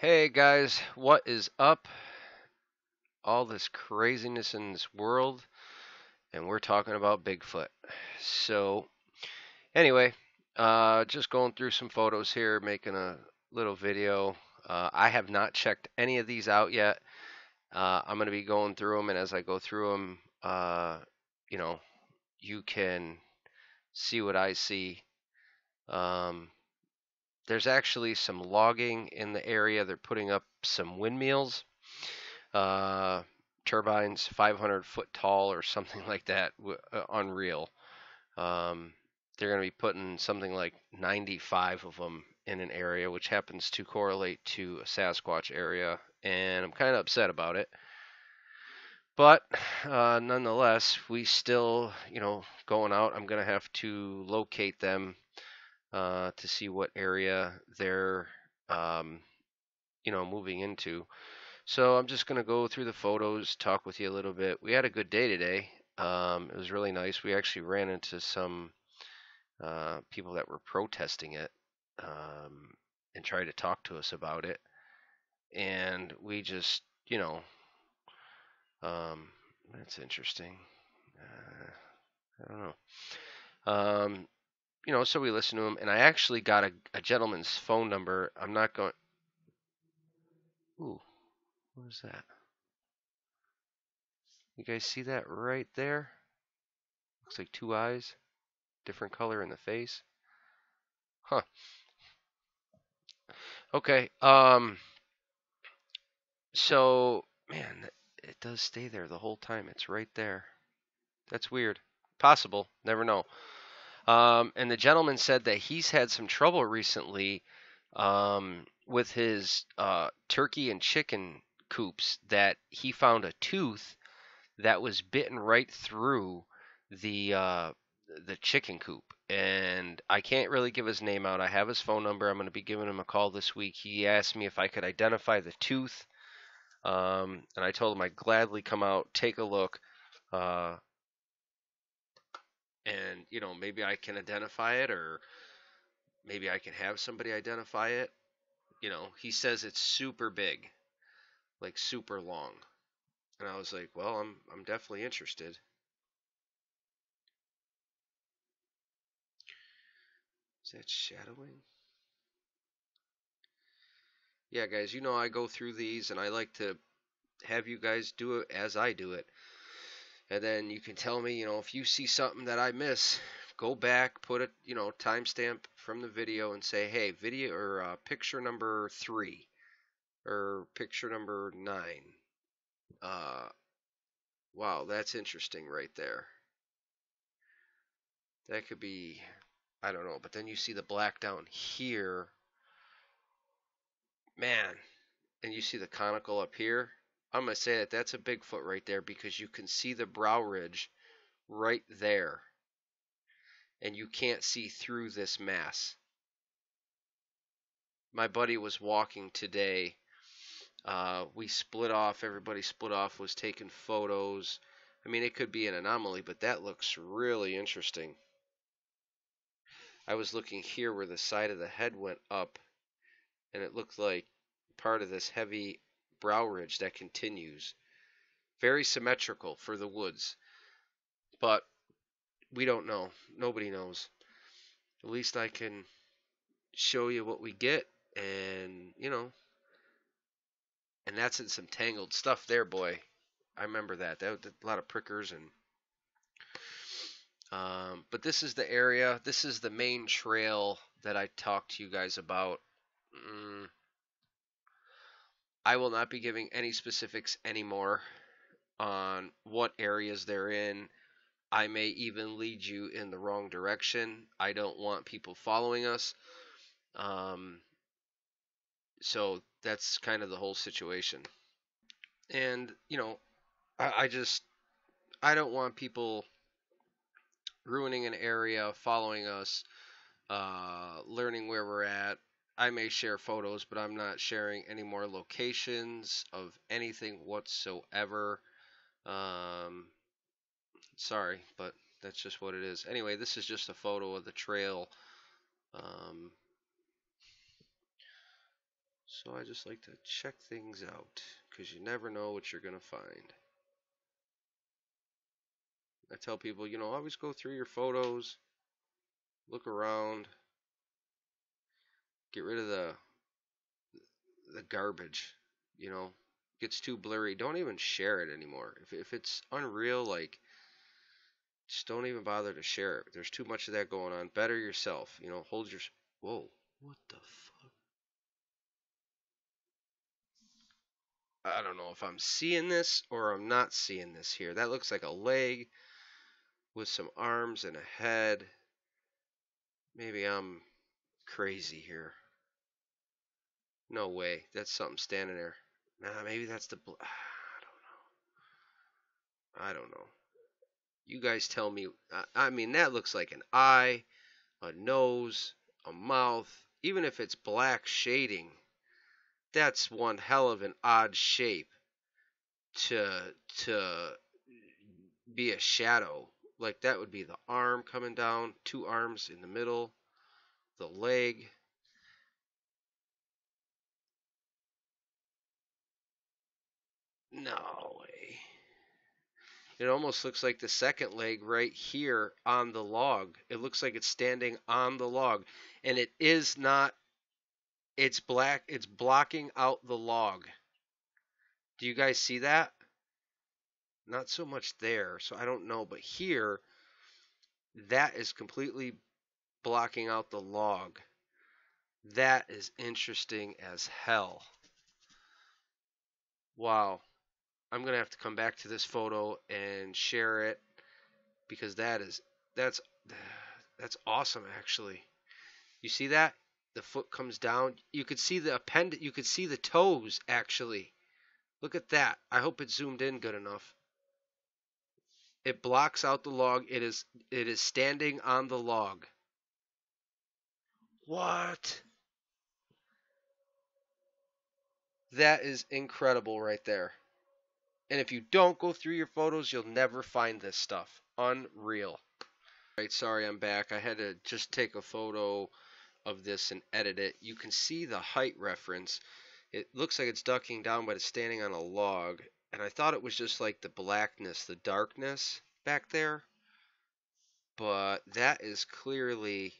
Hey guys, what is up? All this craziness in this world, and we're talking about Bigfoot. So, anyway, just going through some photos here, making a little video. I have not checked any of these out yet. I'm going to be going through them, and as I go through them, you know, you can see what I see. Um, there's actually some logging in the area. They're putting up some windmills. uh, turbines 500 foot tall or something like that. Unreal. Um, they're going to be putting something like 95 of them in an area, which happens to correlate to a Sasquatch area, and I'm kind of upset about it. But nonetheless, we still, going out. I'm going to have to locate them to see what area they're, um, moving into. So I'm just going to go through the photos, talk with you a little bit. We had a good day today. It was really nice. We actually ran into some people that were protesting it and tried to talk to us about it. And we just, um, that's interesting. I don't know. So we listened to him, and I actually got a gentleman's phone number. I'm not going. Ooh, what was that? You guys see that right there? Looks like two eyes, different color in the face. Huh. Okay. So, man, it does stay there the whole time. It's right there. That's weird. Possible. Never know. And the gentleman said that he's had some trouble recently with his turkey and chicken coops, that he found a tooth that was bitten right through the uh, the chicken coop. And I can't really give his name out. I have his phone number. I'm going to be giving him a call this week. He asked me if I could identify the tooth, and I told him I'd gladly come out, take a look, uh, and maybe I can identify it, or maybe I can have somebody identify it. He says it's super big, like super long, and I was like, well, I'm definitely interested. Is that shadowing? Yeah, guys, I go through these, and I like to have you guys do it as I do it. And then you can tell me, if you see something that I miss, go back, put a, timestamp from the video and say, hey, video or picture number 3 or picture number 9. Uh, wow, that's interesting right there. That could be, I don't know, but then you see the black down here, man, and you see the conical up here. I'm gonna say that that's a Bigfoot right there, because you can see the brow ridge right there, and you can't see through this mass. My buddy was walking today. We split off. Everybody split off, was taking photos. I mean, it could be an anomaly, but that looks really interesting. I was looking here where the side of the head went up, and it looked like part of this heavy brow ridge that continues. Very symmetrical for the woods, but we don't know. Nobody knows. At least I can show you what we get, and and that's in some tangled stuff there, boy. I remember that. That was a lot of prickers and. But this is the area. This is the main trail that I talked to you guys about. Mm, I will not be giving any specifics anymore on what areas they're in. I may even lead you in the wrong direction. I don't want people following us. Um, so that's kind of the whole situation. And, I just, I don't want people ruining an area, following us, learning where we're at. I may share photos, but I'm not sharing any more locations of anything whatsoever. Um, sorry, but that's just what it is. Anyway, this is just a photo of the trail. Um, So I just like to check things out because you never know what you're going to find. I tell people, always go through your photos, look around, get rid of the garbage, gets too blurry. Don't even share it anymore. If it's unreal, like, just don't even bother to share it. There's too much of that going on. Better yourself, hold your. Whoa, what the fuck? I don't know if I'm seeing this or I'm not seeing this here. That looks like a leg with some arms and a head. Maybe I'm crazy here. No way. That's something standing there. Nah, maybe that's the. I don't know. You guys tell me. I mean, that looks like an eye, a nose, a mouth. Even if it's black shading, that's one hell of an odd shape to be a shadow. Like that would be the arm coming down, two arms in the middle, the leg. No way. It almost looks like the second leg right here on the log. It looks like it's standing on the log. And it is not, it's black, it's blocking out the log. Do you guys see that? Not so much there, so I don't know. But here, that is completely blocking out the log. That is interesting as hell. Wow. I'm going to have to come back to this photo and share it because that's that's awesome actually. You see that? The foot comes down. You could see the you could see the toes actually. Look at that. I hope it zoomed in good enough. It blocks out the log. It is standing on the log. What? That is incredible right there. And if you don't go through your photos, you'll never find this stuff. Unreal. Right, sorry I'm back. I had to just take a photo of this and edit it. You can see the height reference. It looks like it's ducking down, but it's standing on a log. And I thought it was just like the blackness, the darkness back there. But that is clearly,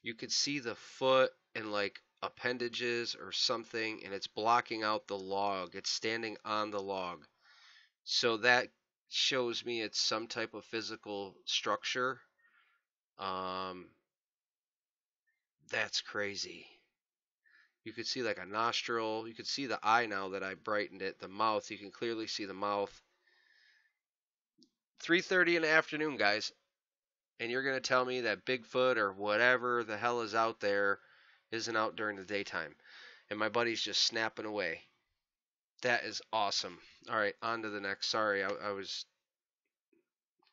you could see the foot and like appendages or something, and it's blocking out the log. It's standing on the log. So that shows me it's some type of physical structure. Um, that's crazy. You could see like a nostril. You could see the eye now that I brightened it. The mouth, you can clearly see the mouth. 3:30 in the afternoon, guys. And you're going to tell me that Bigfoot or whatever the hell is out there isn't out during the daytime. And my buddy's just snapping away. That is awesome. All right, on to the next. Sorry, I was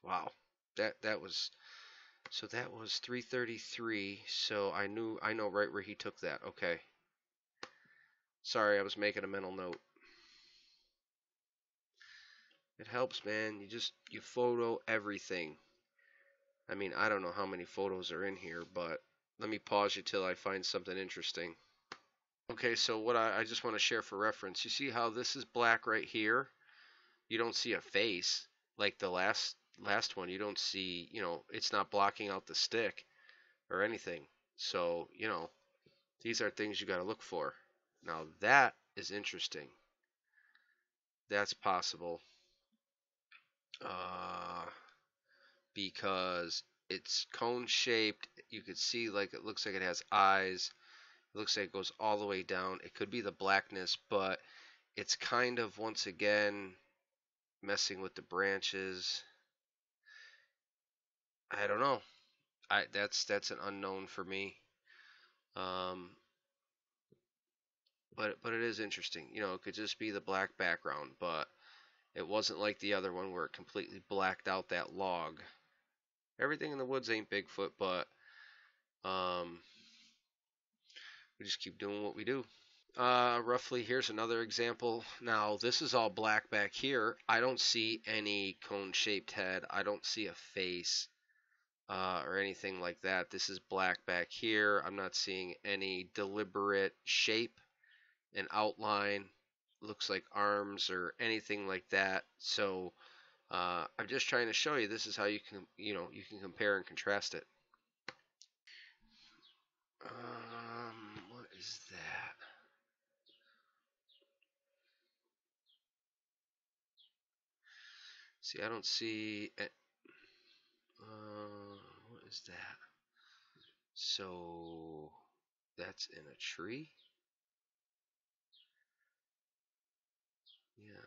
wow. That was so that was 3:33. So I know right where he took that. Okay. Sorry, I was making a mental note. It helps, man. You photo everything. I mean, I don't know how many photos are in here, but let me pause you till I find something interesting. Okay, so what I just want to share for reference. You see how this is black right here? You don't see a face like the last one. You don't see, it's not blocking out the stick or anything. So, these are things you got to look for. Now that is interesting. That's possible. Uh, because it's cone shaped. You could see like it looks like it has eyes. It looks like it goes all the way down. It could be the blackness, but it's kind of once again messing with the branches. I don't know. That's an unknown for me. Um, but it is interesting. It could just be the black background, but it wasn't like the other one where it completely blacked out that log. Everything in the woods ain't Bigfoot, but um, we just keep doing what we do. Roughly, here's another example. Now, this is all black back here. I don't see any cone-shaped head. I don't see a face. or anything like that. This is black back here. I'm not seeing any deliberate shape and outline. Looks like arms or anything like that. So I'm just trying to show you this is how you can, you can compare and contrast it. What is that? See, I don't see. What is that? So that's in a tree. Yeah,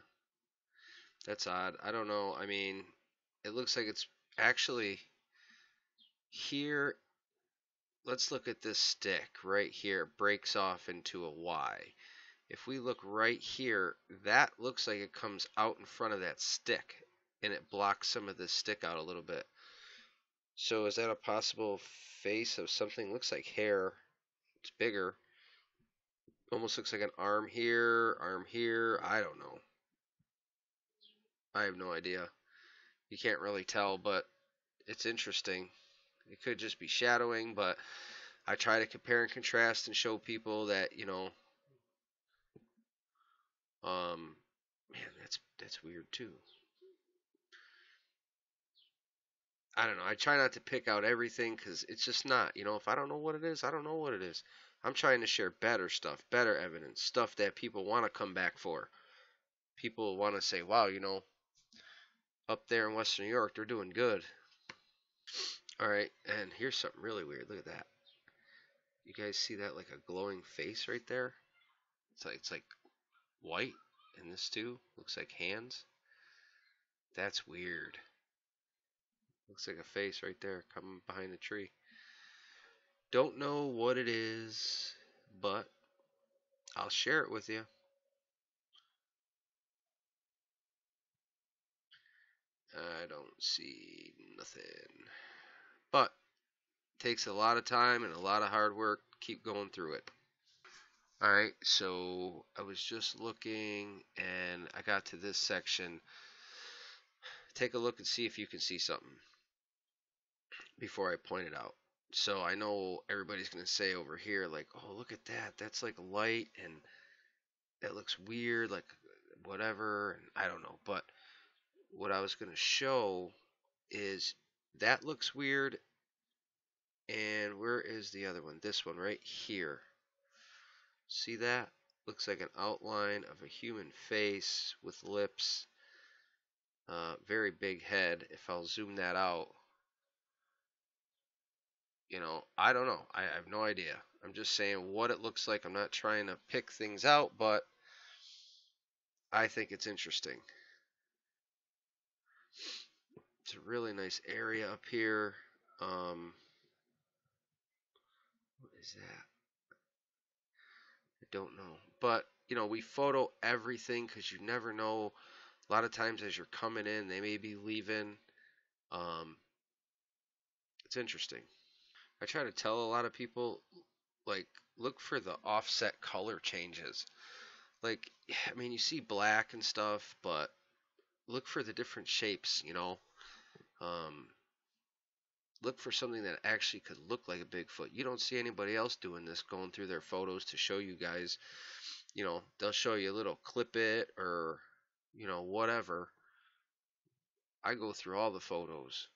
that's odd. I don't know. I mean, it looks like it's actually here. Let's look at this stick right here. It breaks off into a Y. If we look right here, that looks like it comes out in front of that stick, and it blocks some of this stick out a little bit. So is that a possible face of something? Looks like hair. It's bigger. Almost looks like an arm here, arm here. I don't know. I have no idea. You can't really tell, but it's interesting. It could just be shadowing, but I try to compare and contrast and show people that, man, that's weird too. I don't know. I try not to pick out everything because it's just not. If I don't know what it is, I don't know what it is. I'm trying to share better stuff, better evidence, stuff that people want to come back for. People want to say, wow, up there in Western New York, they're doing good. All right, and here's something really weird. Look at that. You guys see that like a glowing face right there? It's like white, and this too looks like hands. That's weird. Looks like a face right there coming behind the tree. Don't know what it is, but I'll share it with you. I don't see nothing. But it takes a lot of time and a lot of hard work to keep going through it. Alright, so I was just looking and I got to this section. Take a look and see if you can see something before I point it out. So I know everybody's going to say over here, like, oh, look at that. That's like light and that looks weird, like whatever. And I don't know. But what I was going to show is that looks weird. And where is the other one? This one right here. See that? Looks like an outline of a human face with lips. Very big head. If I'll zoom that out, I don't know. I have no idea. I'm just saying what it looks like. I'm not trying to pick things out, but I think it's interesting. It's a really nice area up here. What is that? I don't know. But, we photo everything because you never know. A lot of times as you're coming in, they may be leaving. Um, it's interesting. I try to tell a lot of people, like, look for the offset color changes. Like, I mean, you see black and stuff, but look for the different shapes. Um, look for something that actually could look like a Bigfoot. You don't see anybody else doing this, going through their photos to show you guys. They'll show you a little clip it or, whatever. I go through all the photos.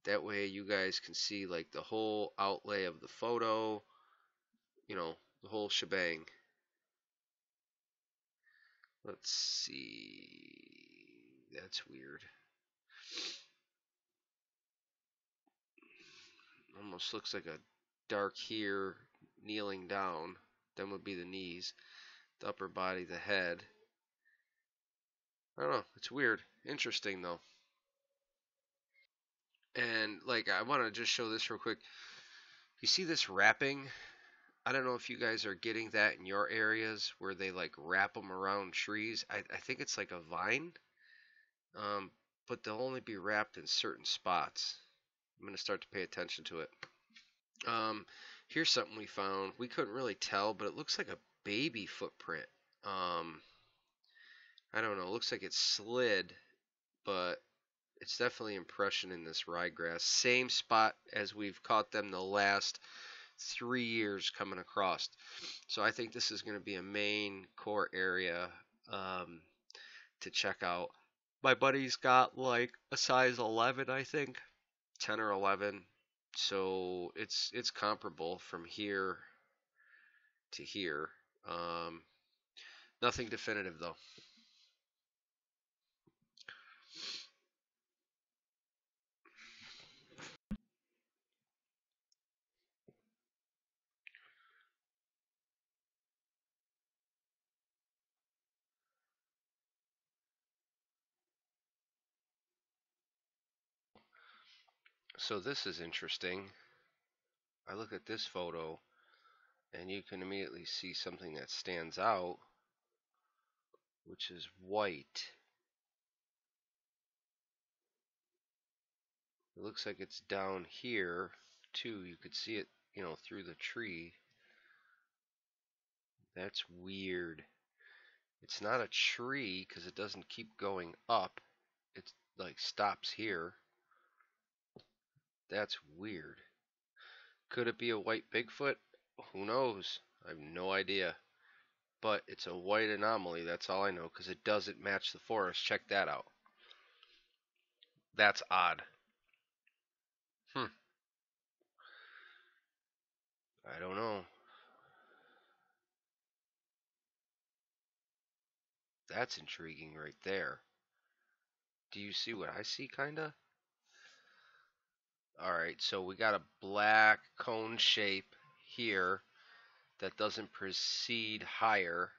That way you guys can see like the whole outlay of the photo, the whole shebang. Let's see. That's weird. Almost looks like a dark here, kneeling down. Then would be the knees. The upper body, the head. I don't know. It's weird. Interesting though. And like I want to just show this real quick. You see this wrapping? I don't know if you guys are getting that in your areas where they like wrap them around trees. I think it's like a vine, um, but they'll only be wrapped in certain spots. I'm gonna start to pay attention to it. Um, here's something we found. We couldn't really tell, but it looks like a baby footprint. Um, I don't know. It looks like it slid, but It's definitely impression in this ryegrass. Same spot as we've caught them the last 3 years coming across. So I think this is going to be a main core area um, to check out. My buddy's got like a size 11, I think, 10 or 11. So it's comparable from here to here. Um, Nothing definitive though. So this is interesting. I look at this photo and you can immediately see something that stands out, which is white. It looks like it's down here too. You could see it, through the tree. That's weird. It's not a tree because it doesn't keep going up. It like stops here. That's weird. Could it be a white Bigfoot? Who knows? I have no idea. But it's a white anomaly, that's all I know, because it doesn't match the forest. Check that out. That's odd. Hmm. I don't know. That's intriguing right there. Do you see what I see, kinda? Alright, so we got a black cone shape here that doesn't proceed higher.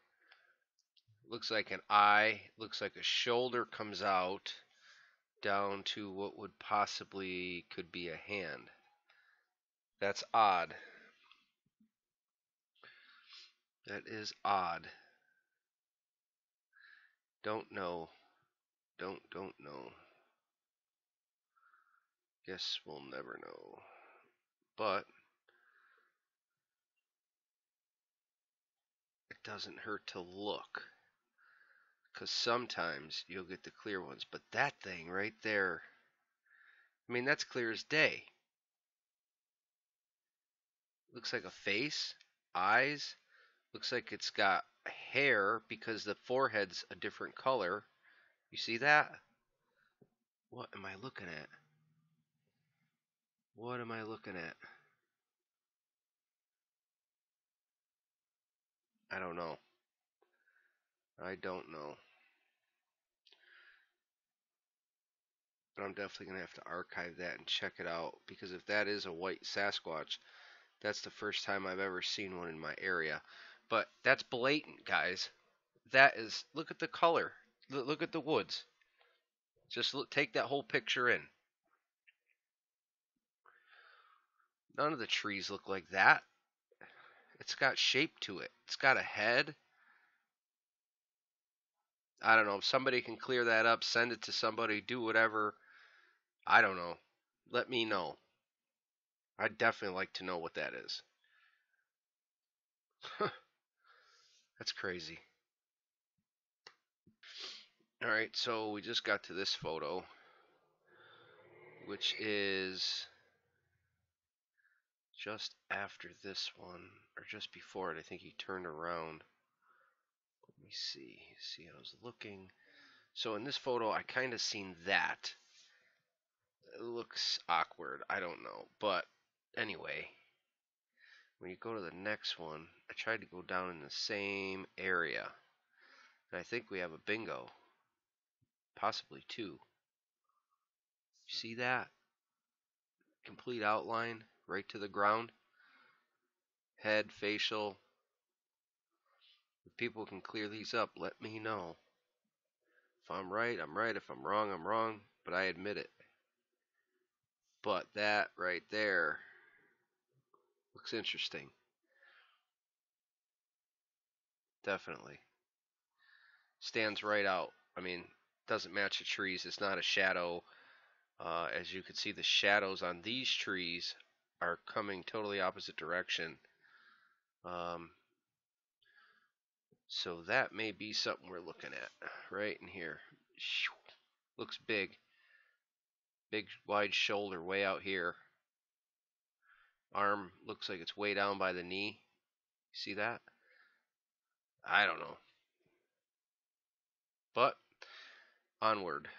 Looks like an eye, looks like a shoulder comes out down to what would possibly could be a hand. That's odd. That is odd. Don't know. Don't know. Guess we'll never know. But it doesn't hurt to look. Because sometimes you'll get the clear ones. But that thing right there, I mean, that's clear as day. Looks like a face, eyes. Looks like it's got hair because the forehead's a different color. You see that? What am I looking at? What am I looking at? I don't know. I don't know. But I'm definitely going to have to archive that and check it out. Because if that is a white Sasquatch, that's the first time I've ever seen one in my area. But that's blatant, guys. That is, look at the color. Look at the woods. Just take that whole picture in. None of the trees look like that. It's got shape to it. It's got a head. I don't know. If somebody can clear that up, send it to somebody, do whatever. I don't know. Let me know. I'd definitely like to know what that is. That's crazy. Alright, so we just got to this photo, which is just after this one, or just before it. I think he turned around. Let me see. See how I was looking. So in this photo, I kind of seen that. It looks awkward. I don't know. But anyway, when you go to the next one, I tried to go down in the same area. And I think we have a bingo. Possibly two. You see that? Complete outline right to the ground. Head, facial. If people can clear these up, let me know. If I'm right, I'm right. If I'm wrong, I'm wrong. But I admit it. But that right there looks interesting. Definitely. Stands right out. I mean, doesn't match the trees. It's not a shadow. As you can see, the shadows on these trees are coming totally opposite direction. Um, so that may be something we're looking at right in here. Looks big. Big wide shoulder way out here. Arm looks like it's way down by the knee. See that? I don't know. But onward.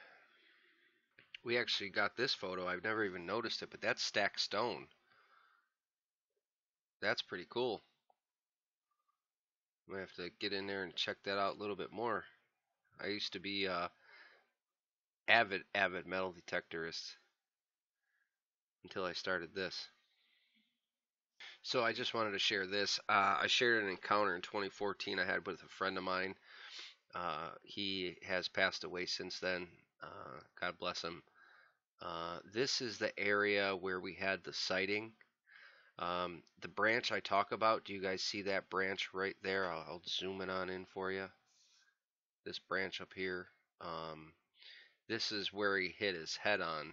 We actually got this photo. I've never even noticed it, but that's stacked stone. That's pretty cool. I'm gonna have to get in there and check that out a little bit more. I used to be avid metal detectorist until I started this. So I just wanted to share this. I shared an encounter in 2014 I had with a friend of mine. He has passed away since then. God bless him. This is the area where we had the sighting. The branch I talk about, do you guys see that branch right there? I'll zoom it on in for you. This branch up here. Um, this is where he hit his head on.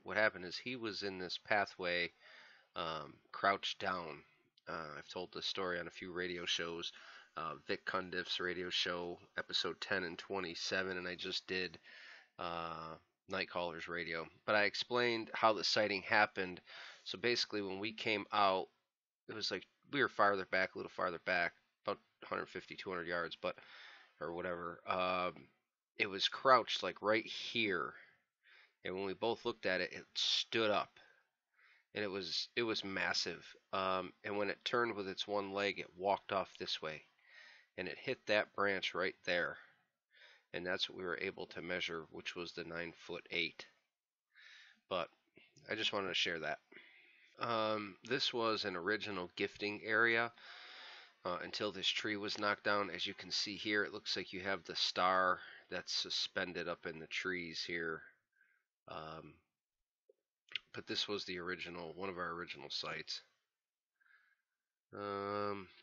What happened is he was in this pathway, crouched down. I've told this story on a few radio shows. Vic Cundiff's radio show, episode 10 and 27, and I just did Night Callers Radio. But I explained how the sighting happened. So basically, when we came out, it was like we were farther back, a little farther back, about 150, 200 yards, but or whatever. It was crouched like right here, and when we both looked at it, it stood up, and it was massive. And when it turned with its one leg, it walked off this way, and it hit that branch right there, and that's what we were able to measure, which was the 9'8". But I just wanted to share that. This was an original gifting area until this tree was knocked down. As you can see here, it looks like you have the star that's suspended up in the trees here. Um, but this was the original, one of our original sites.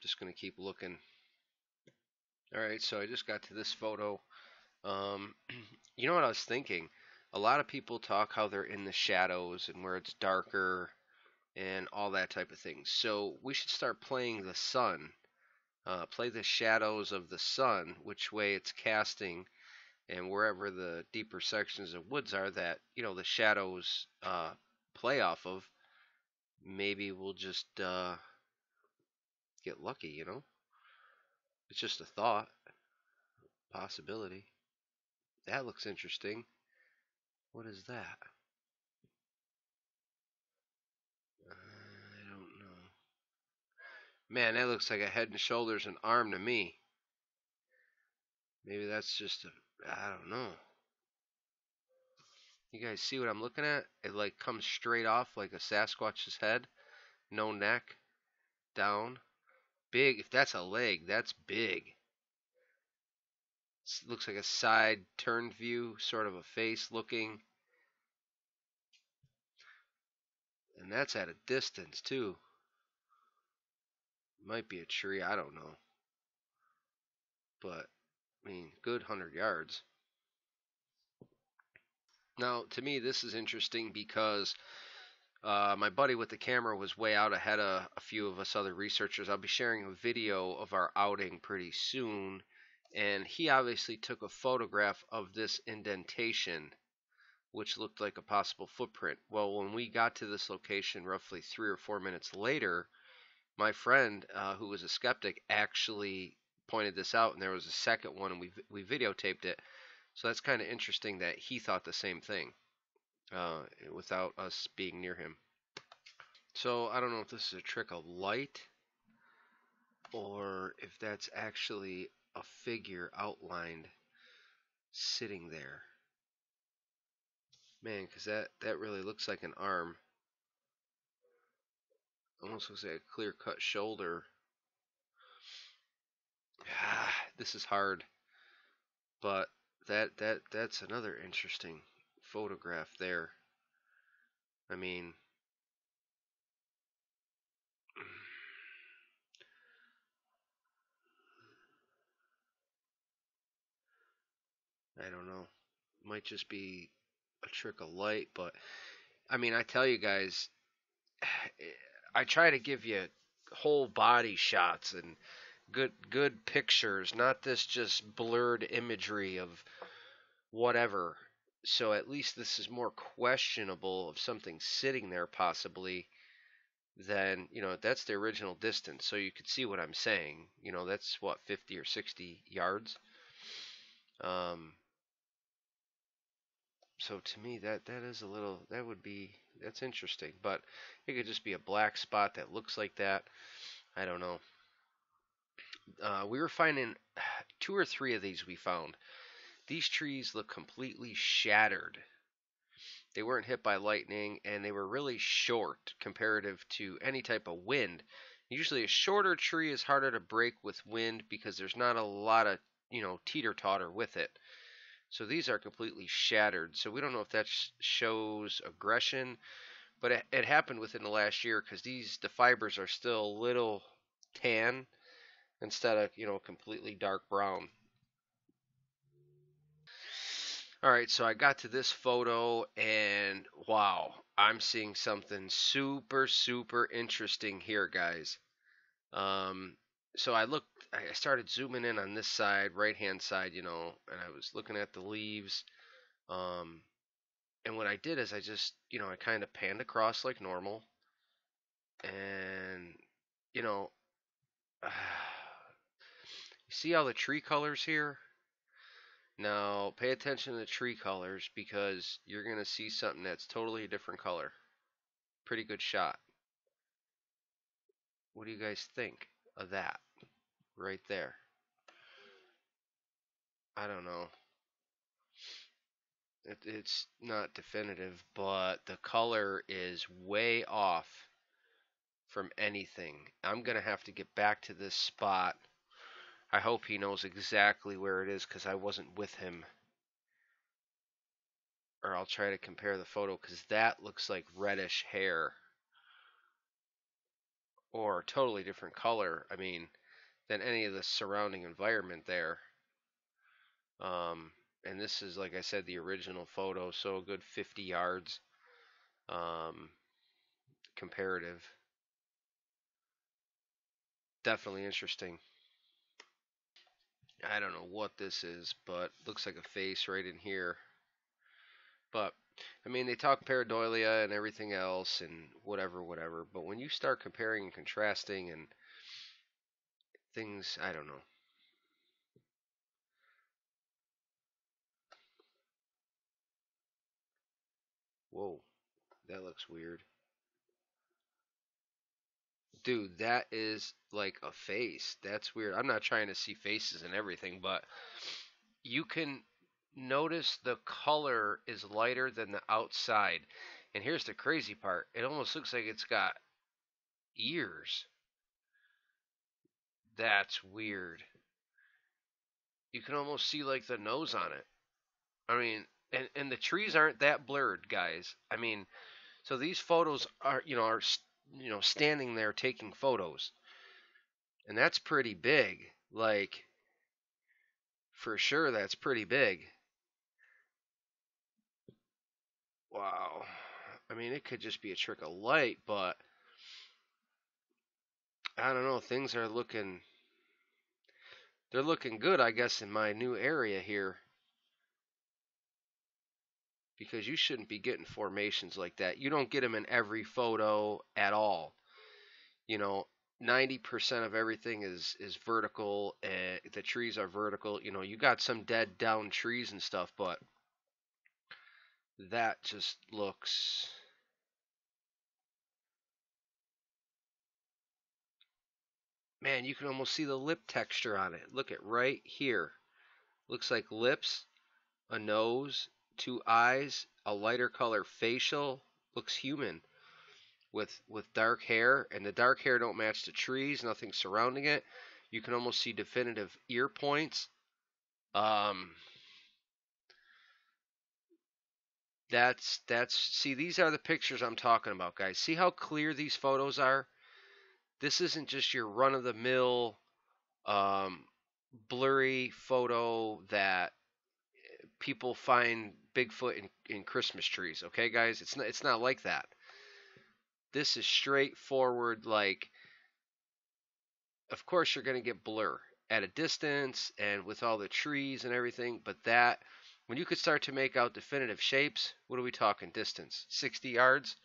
Just going to keep looking. All right, so I just got to this photo. Um, you know what I was thinking? A lot of people talk how they're in the shadows and where it's darker and all that type of thing. So we should start playing the sun. Play the shadows of the sun, which way it's casting, and wherever the deeper sections of woods are that, the shadows play off of, maybe we'll just get lucky. It's just a thought, possibility. That looks interesting. What is that? I don't know. Man, that looks like a head and shoulders and arm to me. Maybe that's just I don't know. You guys see what I'm looking at? It like comes straight off like a Sasquatch's head. No neck. Down. Big. If that's a leg, that's big. Looks like a side turned view, sort of a face looking. And that's at a distance, too. Might be a tree, I don't know. But, I mean, good 100 yards. Now, to me, this is interesting because my buddy with the camera was way out ahead of a few of us other researchers. I'll be sharing a video of our outing pretty soon. And he obviously took a photograph of this indentation, which looked like a possible footprint. Well, when we got to this location roughly 3 or 4 minutes later, my friend, who was a skeptic, actually pointed this out, and there was a second one, and we videotaped it. So that's kind of interesting that he thought the same thing without us being near him. So I don't know if this is a trick of light or if that's actually a figure outlined sitting there. Man, because that really looks like an arm. Almost looks like a clear-cut shoulder. This is hard, but that's another interesting photograph there. I mean, I don't know. Might just be a trick of light, but I mean, I tell you guys, I try to give you whole body shots and good pictures, not this just blurred imagery of whatever. So at least this is more questionable of something sitting there possibly than, that's the original distance. So you could see what I'm saying. That's what, 50 or 60 yards. So to me that is a little, that's interesting, but it could just be a black spot that looks like that. I don't know. We were finding two or three of these we found. These trees look completely shattered. They weren't hit by lightning, and they were really short comparative to any type of wind. Usually, a shorter tree is harder to break with wind because there's not a lot of, teeter-totter with it. So these are completely shattered. So we don't know if that shows aggression, but it happened within the last year because the fibers are still a little tan instead of, completely dark brown. All right, so I got to this photo and wow, I'm seeing something super, super interesting here, guys. Um, so I started zooming in on this side, right hand side, and I was looking at the leaves. Um, and what I did is I just, I kind of panned across like normal. And, you know, you see all the tree colors here? Now, pay attention to the tree colors because you're going to see something that's totally a different color. Pretty good shot. What do you guys think of that right there? I don't know. It's not definitive, but the color is way off from anything. I'm going to have to get back to this spot. I hope he knows exactly where it is because I wasn't with him. Or I'll try to compare the photo because that looks like reddish hair. Or a totally different color, I mean, than any of the surrounding environment there. And this is, like I said, the original photo, so a good 50 yards. Comparative. Definitely interesting. I don't know what this is, but looks like a face right in here. But I mean, they talk pareidolia and everything else and whatever, whatever. But when you start comparing and contrasting and things, I don't know. Whoa, that looks weird. Dude, that is like a face. That's weird. I'm not trying to see faces and everything, but you can notice the color is lighter than the outside. And here's the crazy part. It almost looks like it's got ears. That's weird. You can almost see like the nose on it. I mean, and the trees aren't that blurred, guys. I mean, so these photos are standing there taking photos. And that's pretty big. Like for sure that's pretty big. Wow. I mean, it could just be a trick of light, but I don't know. They're looking good, I guess, in my new area here because you shouldn't be getting formations like that. You don't get them in every photo at all. You know, 90% of everything is vertical. The trees are vertical. You got some dead down trees and stuff, but that just looks. Man, you can almost see the lip texture on it. Look at right here. Looks like lips, a nose, two eyes, a lighter color facial. Looks human with dark hair, and the dark hair don't match the trees. Nothing surrounding it. You can almost see definitive ear points. Um, that's see, these are the pictures I'm talking about, guys. See how clear these photos are. This isn't just your run of the mill um, blurry photo that people find Bigfoot in Christmas trees. Okay, guys, it's not like that. This is straightforward. Like, of course, you're gonna get blur at a distance and with all the trees and everything, but that When you could start to make out definitive shapes, what are we talking distance? 60 yards?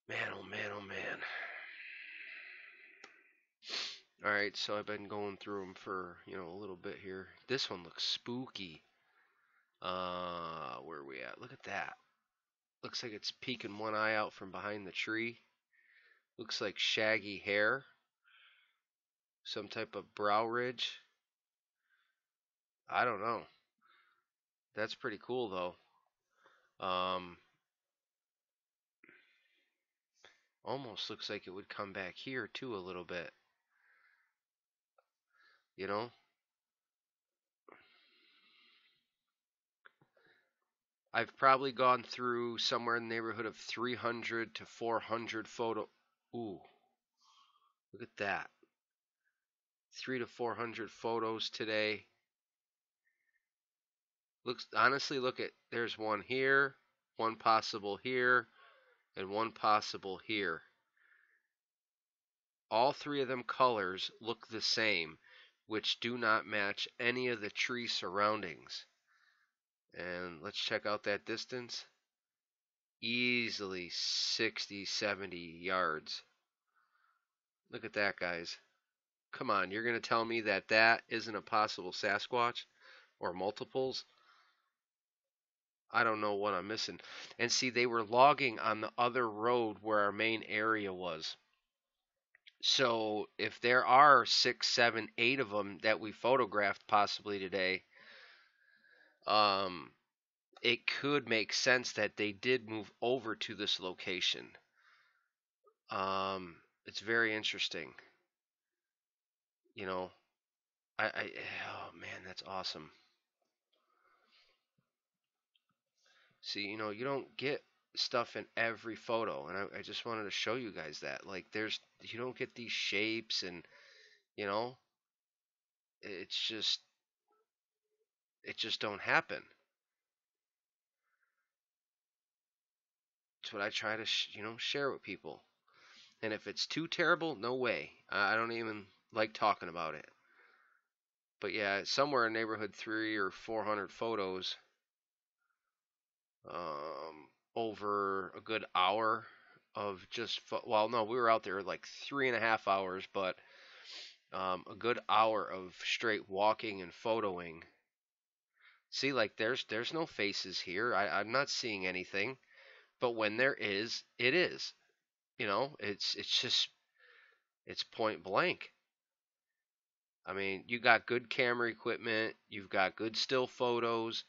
Man, oh man, oh man. Alright, so I've been going through them for, a little bit here. This one looks spooky. Where are we at? Look at that. Looks like it's peeking one eye out from behind the tree. Looks like shaggy hair. Some type of brow ridge. I don't know. That's pretty cool though. Almost looks like it would come back here too a little bit. You know? I've probably gone through somewhere in the neighborhood of 300 to 400 photo. Ooh, look at that. 3 to 400 photos today. Looks honestly, look at there's one here, one possible here, and one possible here. All three of them colors look the same, which do not match any of the tree surroundings. And let's check out that distance. Easily 60, 70 yards. Look at that, guys. Come on, you're going to tell me that that isn't a possible Sasquatch or multiples? I don't know what I'm missing. And see, they were logging on the other road where our main area was. So if there are 6, 7, 8 of them that we photographed possibly today, it could make sense that they did move over to this location. It's very interesting. Oh man, that's awesome. See, you don't get stuff in every photo, and I just wanted to show you guys that. Like, you don't get these shapes, and it's just it just don't happen. It's what I try to share with people. And if it's too terrible, no way. I don't even like talking about it. But yeah, somewhere in neighborhood 3 or 400 photos, over a good hour of just well, no, we were out there like 3.5 hours, but a good hour of straight walking and photoing. See, like there's no faces here. I'm not seeing anything. But when there is, it is. It's point blank. I mean, you got good camera equipment, you've got good still photos.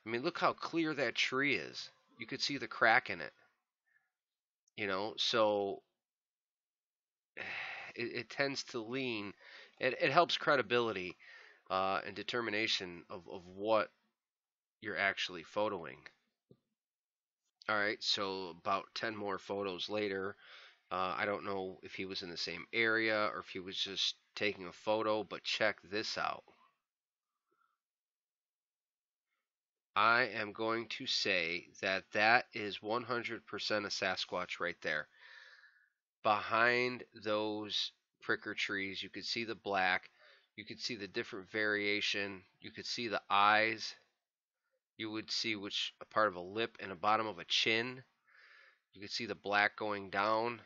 I mean, look how clear that tree is. You could see the crack in it. So it tends to lean. It helps credibility and determination of what you're actually photoing. All right, so about 10 more photos later, I don't know if he was in the same area or if he was just taking a photo, but check this out. I am going to say that that is 100% a Sasquatch right there. Behind those pricker trees, you could see the black. You could see the different variation. You could see the eyes. You would see which a part of a lip and a bottom of a chin. You could see the black going down.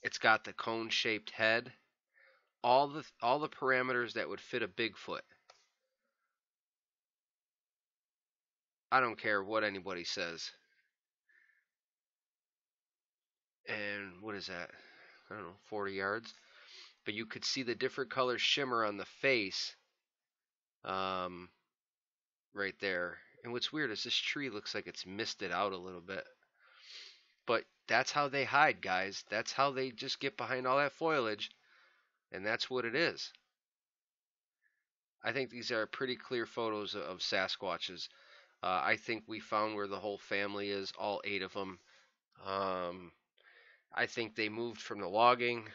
It's got the cone-shaped head. All the parameters that would fit a Bigfoot. I don't care what anybody says. And what is that? I don't know, 40 yards. But you could see the different colors shimmer on the face, right there. And what's weird is this tree looks like it's misted out a little bit. But that's how they hide, guys. That's how they just get behind all that foliage. And that's what it is. I think these are pretty clear photos of Sasquatches. I think we found where the whole family is, all 8 of them. I think they moved from the logging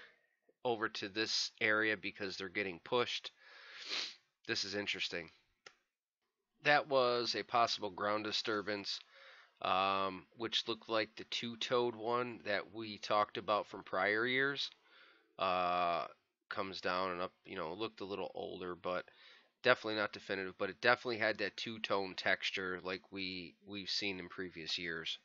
over to this area because they're getting pushed. This is interesting. That was a possible ground disturbance, which looked like the two-toed one that we talked about from prior years. Comes down and up, looked a little older, but definitely not definitive, but it definitely had that two-tone texture like we've seen in previous years.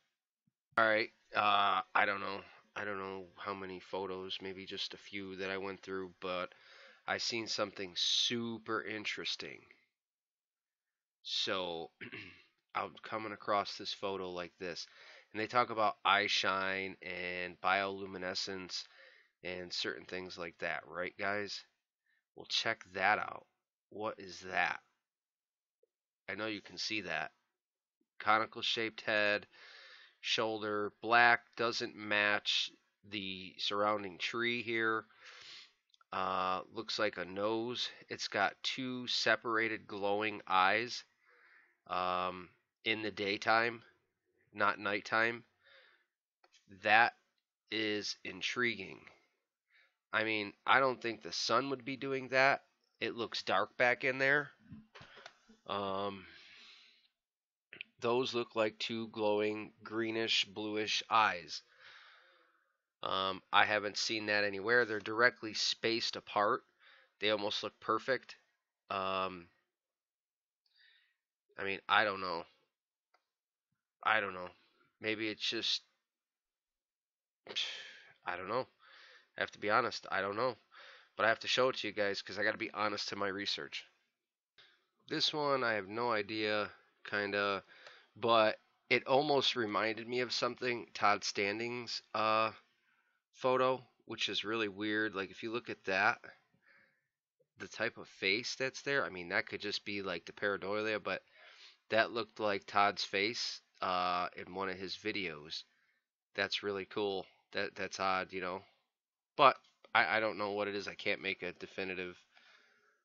All right, I don't know. I don't know how many photos, maybe just a few that I went through, but I seen something super interesting. So I'm coming across this photo like this, and they talk about eye shine and bioluminescence and certain things like that, right, guys? Well, check that out. What is that? I know you can see that. Conical shaped head, shoulder, black, doesn't match the surrounding tree here. Looks like a nose. It's got two separated glowing eyes in the daytime, not nighttime. That is intriguing. I mean, I don't think the sun would be doing that. It looks dark back in there. Um, those look like two glowing greenish bluish eyes. I haven't seen that anywhere. They're directly spaced apart. They almost look perfect. Um, I mean, I don't know. I don't know. Maybe it's just, I don't know. I have to be honest. I don't know. But I have to show it to you guys because I got to be honest to my research. This one, I have no idea, kind of, but it almost reminded me of something, Todd Standing's photo, which is really weird. Like, if you look at that, the type of face that's there, I mean, that could just be like the pareidolia, but that looked like Todd's face in one of his videos. That's really cool. That's odd, you know. But I don't know what it is. I can't make a definitive.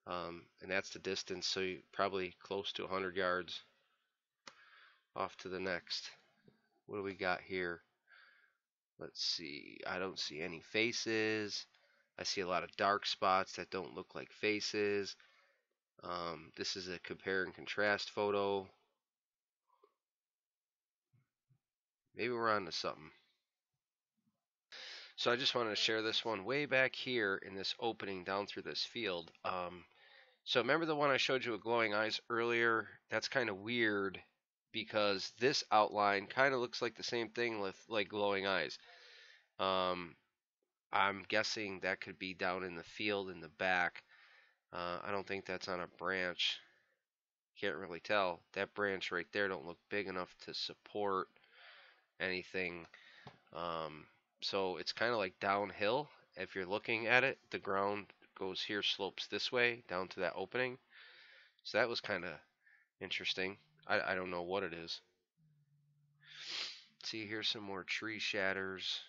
And that's the distance, so you probably close to 100 yards off to the next. What do we got here? Let's see. I don't see any faces. I see a lot of dark spots that don't look like faces. This is a compare and contrast photo. Maybe we're on to something. So I just wanted to share this one way back here in this opening down through this field. So remember the one I showed you with glowing eyes earlier? That's kind of weird because this outline kind of looks like the same thing with like glowing eyes. I'm guessing that could be down in the field in the back. I don't think that's on a branch. Can't really tell. That branch right there don't look big enough to support anything. So it's kind of like downhill. If you're looking at it, the ground goes here, slopes this way down to that opening. So that was kind of interesting. I don't know what it is. See, here's some more tree shatters.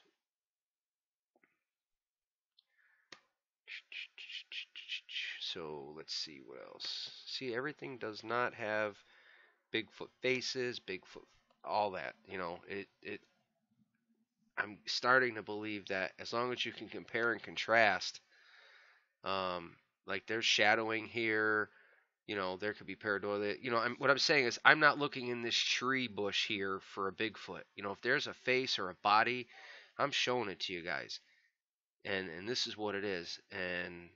So let's see what else. See, everything does not have Bigfoot faces, Bigfoot, all that. You know, I'm starting to believe that as long as you can compare and contrast, like there's shadowing here. You know, there could be pareidolia. You know, what I'm saying is I'm not looking in this tree bush here for a Bigfoot. You know, if there's a face or a body, I'm showing it to you guys. And this is what it is. And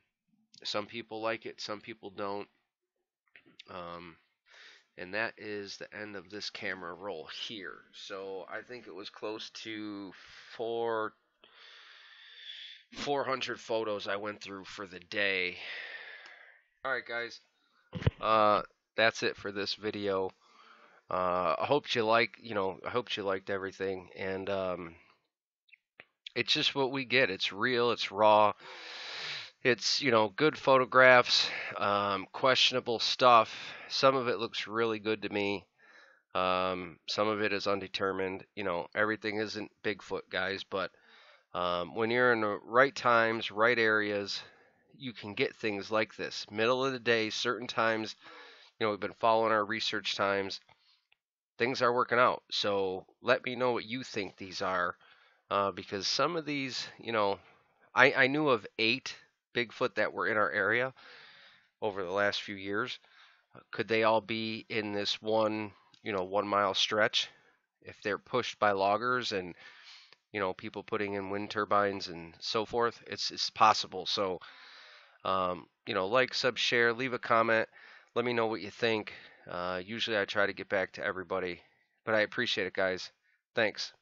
some people like it, some people don't. Um, and that is the end of this camera roll here. So I think it was close to 400 photos I went through for the day. All right, guys. That's it for this video. I hope you I hope you liked everything, and it's just what we get. It's real, it's raw, it's good photographs, questionable stuff. Some of it looks really good to me. Some of it is undetermined. Everything isn't Bigfoot, guys, but when you're in the right times, right areas, you can get things like this. Middle of the day, certain times, we've been following our research times. Things are working out. So let me know what you think these are, because some of these, I knew of 8 Bigfoot that were in our area over the last few years. Could they all be in this one, 1 mile stretch? If they're pushed by loggers and people putting in wind turbines and so forth, it's possible. So like, sub, share, leave a comment. Let me know what you think. Usually I try to get back to everybody, but I appreciate it, guys. Thanks.